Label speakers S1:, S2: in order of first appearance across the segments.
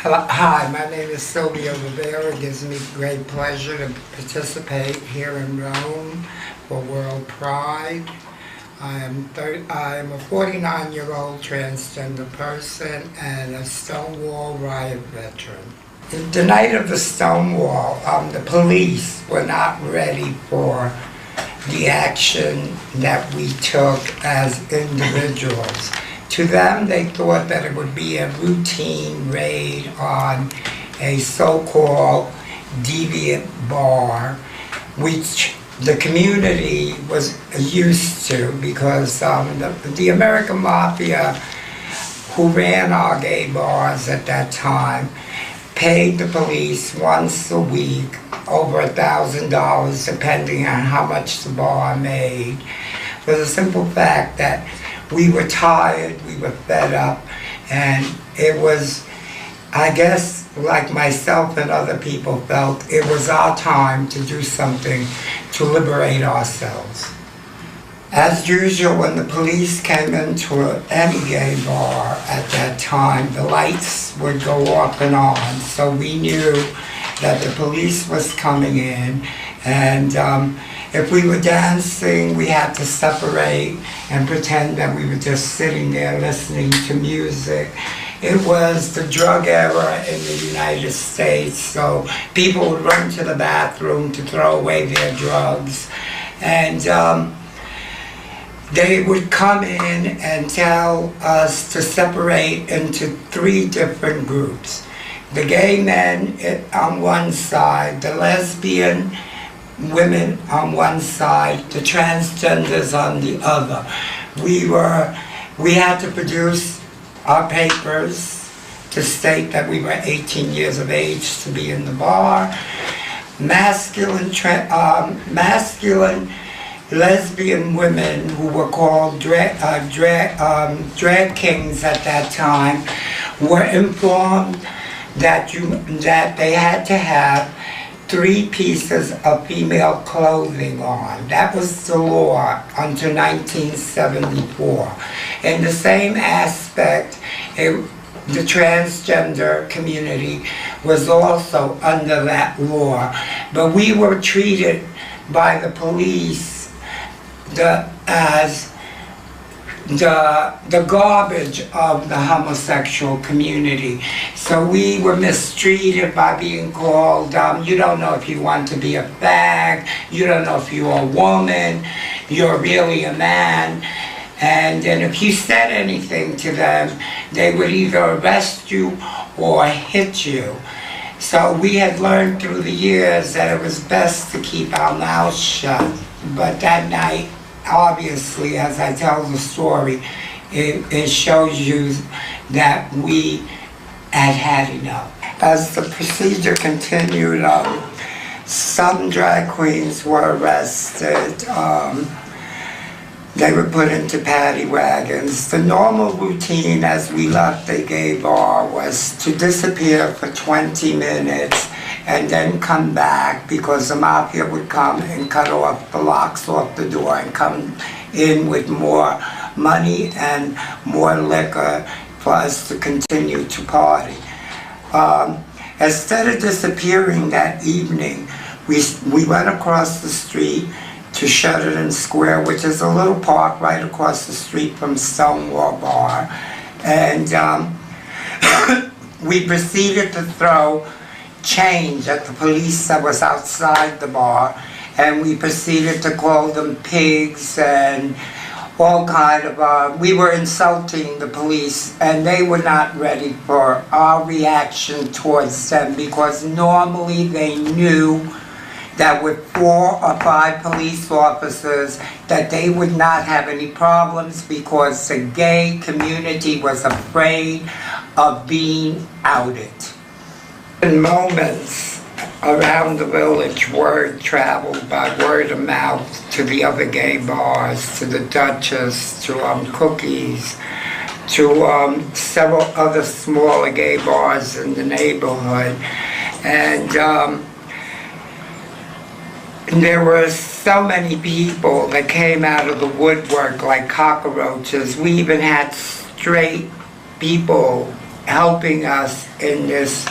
S1: Hi, my name is Sylvia Rivera. It gives me great pleasure to participate here in Rome for World Pride. I am a 49-year-old transgender person and a Stonewall riot veteran. The night of the Stonewall, the police were not ready for the action that we took as individuals. To them, they thought that it would be a routine raid on a so-called deviant bar, which the community was used to because the American Mafia, who ran our gay bars at that time, paid the police once a week over $1,000, depending on how much the bar made, for the simple fact that we were tired, we were fed up, and it was, I guess, like myself and other people felt, it was our time to do something to liberate ourselves. As usual, when the police came into any gay bar at that time, the lights would go off and on, so we knew that the police was coming in, and if we were dancing, we had to separate and pretend that we were just sitting there listening to music. It was the drug era in the United States, so people would run to the bathroom to throw away their drugs. And they would come in and tell us to separate into 3 different groups. The gay men on one side, the lesbian women on one side, the transgenders on the other. We had to produce our papers to state that we were 18 years of age to be in the bar. Masculine lesbian women who were called drag kings at that time were informed that they had to have 3 pieces of female clothing on. That was the law until 1974. In the same aspect, the transgender community was also under that law. But we were treated by the police as the garbage of the homosexual community. So we were mistreated by being called, you don't know if you want to be a fag, you don't know if you're a woman, you're really a man. And if you said anything to them, they would either arrest you or hit you. So we had learned through the years that it was best to keep our mouths shut. But that night, obviously, as I tell the story, it shows you that we had enough. As the procedure continued, some drag queens were arrested. They were put into paddy wagons. The normal routine as we left the gay bar was to disappear for 20 minutes and then come back because the mafia would come and cut off the locks off the door and come in with more money and more liquor for us to continue to party. Instead of disappearing that evening, we went across the street to Sheridan Square, which is a little park right across the street from Stonewall Bar, and we proceeded to throw change at the police that was outside the bar, and we proceeded to call them pigs and all kind of, we were insulting the police, and they were not ready for our reaction towards them because normally they knew that with 4 or 5 police officers that they would not have any problems because the gay community was afraid of being outed. In moments around the village, word traveled by word of mouth to the other gay bars, to the Duchess, to Cookies, to several other smaller gay bars in the neighborhood. And there were so many people that came out of the woodwork like cockroaches. We even had straight people helping us in this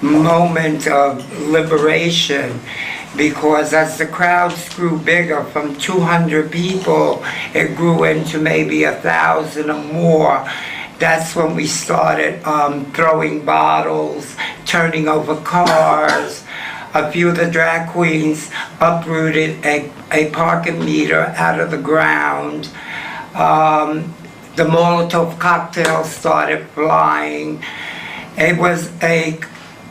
S1: moment of liberation, because as the crowds grew bigger, from 200 people, it grew into maybe 1,000 or more. That's when we started throwing bottles, turning over cars. A few of the drag queens uprooted a parking meter out of the ground. The Molotov cocktails started flying. It was a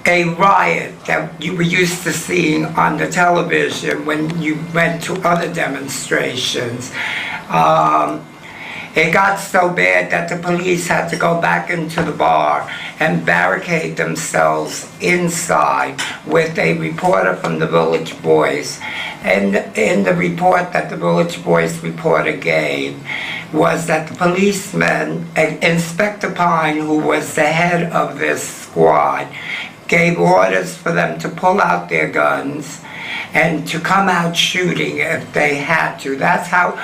S1: riot that you were used to seeing on the television when you went to other demonstrations. It got so bad that the police had to go back into the bar and barricade themselves inside with a reporter from the Village Voice. And in the report that the Village Voice reporter gave was that the policeman, Inspector Pine, who was the head of this squad, gave orders for them to pull out their guns and to come out shooting if they had to. That's how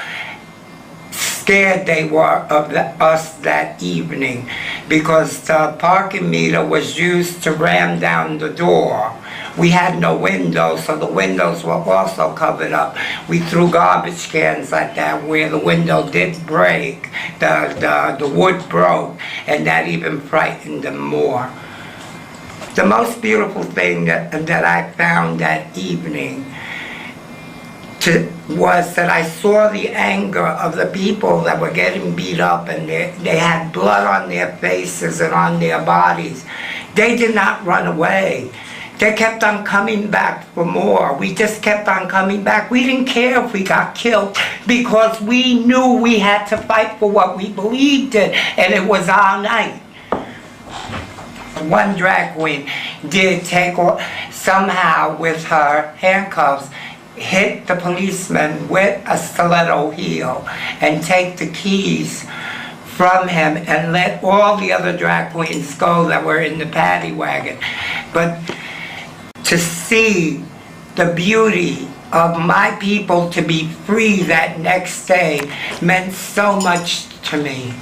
S1: scared they were of us that evening, because the parking meter was used to ram down the door. We had no windows, so the windows were also covered up. We threw garbage cans like that where the window did break, the wood broke, and that even frightened them more. The most beautiful thing that I found that evening was that I saw the anger of the people that were getting beat up, and they had blood on their faces and on their bodies. They did not run away. They kept on coming back for more. We just kept on coming back. We didn't care if we got killed, because we knew we had to fight for what we believed in, and it was our night. One drag queen did take, somehow with her handcuffs, hit the policeman with a stiletto heel and take the keys from him and let all the other drag queens go that were in the paddy wagon. But to see the beauty of my people to be free that next day meant so much to me.